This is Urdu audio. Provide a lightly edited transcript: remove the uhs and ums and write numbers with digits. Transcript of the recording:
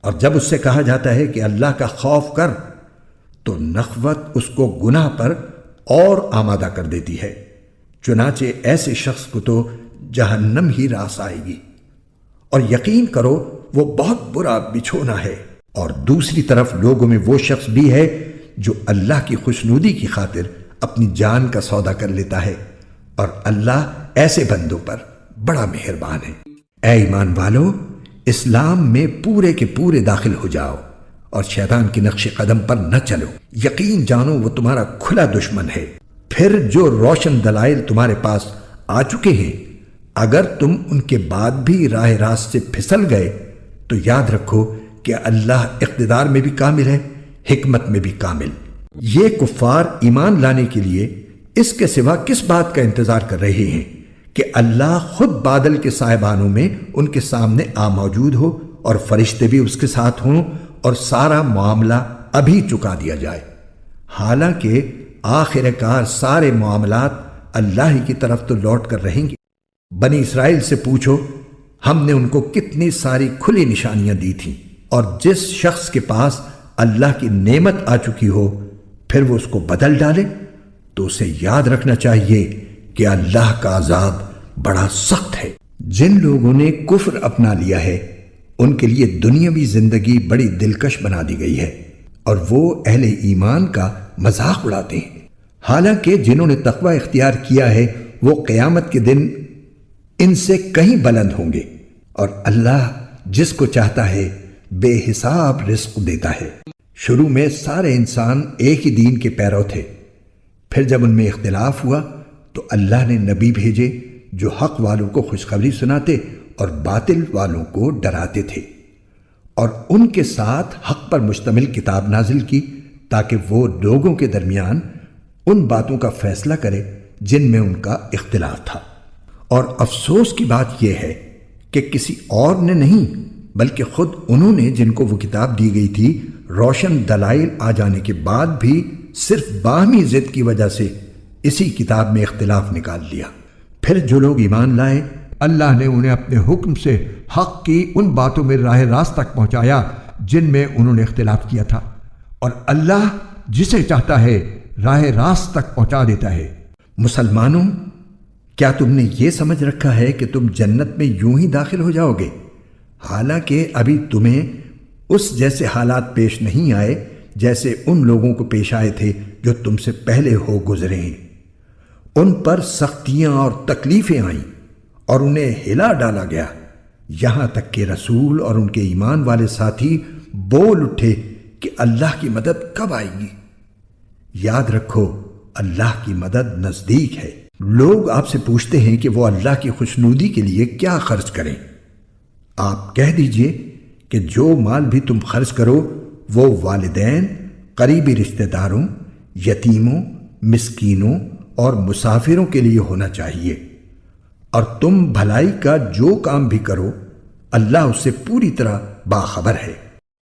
اور جب اس سے کہا جاتا ہے کہ اللہ کا خوف کر تو نخوت اس کو گناہ پر اور آمادہ کر دیتی ہے۔ چنانچہ ایسے شخص کو تو جہنم ہی راس آئے گی، اور یقین کرو وہ بہت برا بچھونا ہے۔ اور دوسری طرف لوگوں میں وہ شخص بھی ہے جو اللہ کی خوشنودی کی خاطر اپنی جان کا سودا کر لیتا ہے، اور اللہ ایسے بندوں پر بڑا مہربان ہے۔ اے ایمان والو، اسلام میں پورے کے پورے داخل ہو جاؤ اور شیطان کی نقش قدم پر نہ چلو۔ یقین جانو وہ تمہارا کھلا دشمن ہے۔ پھر جو روشن دلائل تمہارے پاس آ چکے ہیں، اگر تم ان کے بعد بھی راہ راست سے پھسل گئے تو یاد رکھو کہ اللہ اقتدار میں بھی کامل ہے، حکمت میں بھی کامل۔ یہ کفار ایمان لانے کے لیے اس کے سوا کس بات کا انتظار کر رہے ہیں کہ اللہ خود بادل کے سائبانوں میں ان کے سامنے موجود ہو اور فرشتے بھی اس کے ساتھ ہوں اور سارا معاملہ ابھی چکا دیا جائے۔ حالانکہ آخر کار سارے معاملات اللہ ہی کی طرف تو لوٹ کر رہیں گے۔ بنی اسرائیل سے پوچھو، ہم نے ان کو کتنی ساری کھلی نشانیاں دی تھیں، اور جس شخص کے پاس اللہ کی نعمت آ چکی ہو پھر وہ اس کو بدل ڈالے تو اسے یاد رکھنا چاہیے کہ اللہ کا عذاب بڑا سخت ہے۔ جن لوگوں نے کفر اپنا لیا ہے ان کے لیے دنیاوی زندگی بڑی دلکش بنا دی گئی ہے، اور وہ اہل ایمان کا مذاق اڑاتے ہیں۔ حالانکہ جنہوں نے تقوی اختیار کیا ہے وہ قیامت کے دن ان سے کہیں بلند ہوں گے، اور اللہ جس کو چاہتا ہے بے حساب رزق دیتا ہے۔ شروع میں سارے انسان ایک ہی دین کے پیرو تھے، پھر جب ان میں اختلاف ہوا تو اللہ نے نبی بھیجے جو حق والوں کو خوشخبری سناتے اور باطل والوں کو ڈراتے تھے، اور ان کے ساتھ حق پر مشتمل کتاب نازل کی تاکہ وہ لوگوں کے درمیان ان باتوں کا فیصلہ کرے جن میں ان کا اختلاف تھا۔ اور افسوس کی بات یہ ہے کہ کسی اور نے نہیں بلکہ خود انہوں نے، جن کو وہ کتاب دی گئی تھی، روشن دلائل آ جانے کے بعد بھی صرف باہمی ضد کی وجہ سے اسی کتاب میں اختلاف نکال لیا۔ پھر جو لوگ ایمان لائے اللہ نے انہیں اپنے حکم سے حق کی ان باتوں میں راہ راست تک پہنچایا جن میں انہوں نے اختلاف کیا تھا، اور اللہ جسے چاہتا ہے راہ راست تک پہنچا دیتا ہے۔ مسلمانوں، کیا تم نے یہ سمجھ رکھا ہے کہ تم جنت میں یوں ہی داخل ہو جاؤ گے، حالانکہ ابھی تمہیں اس جیسے حالات پیش نہیں آئے جیسے ان لوگوں کو پیش آئے تھے جو تم سے پہلے ہو گزرے ہیں۔ ان پر سختیاں اور تکلیفیں آئیں اور انہیں ہلا ڈالا گیا، یہاں تک کہ رسول اور ان کے ایمان والے ساتھی بول اٹھے کہ اللہ کی مدد کب آئے گی۔ یاد رکھو اللہ کی مدد نزدیک ہے۔ لوگ آپ سے پوچھتے ہیں کہ وہ اللہ کی خوشنودی کے لیے کیا خرچ کریں۔ آپ کہہ دیجئے کہ جو مال بھی تم خرچ کرو وہ والدین، قریبی رشتہ داروں، یتیموں، مسکینوں اور مسافروں کے لیے ہونا چاہیے، اور تم بھلائی کا جو کام بھی کرو اللہ اس سے پوری طرح باخبر ہے۔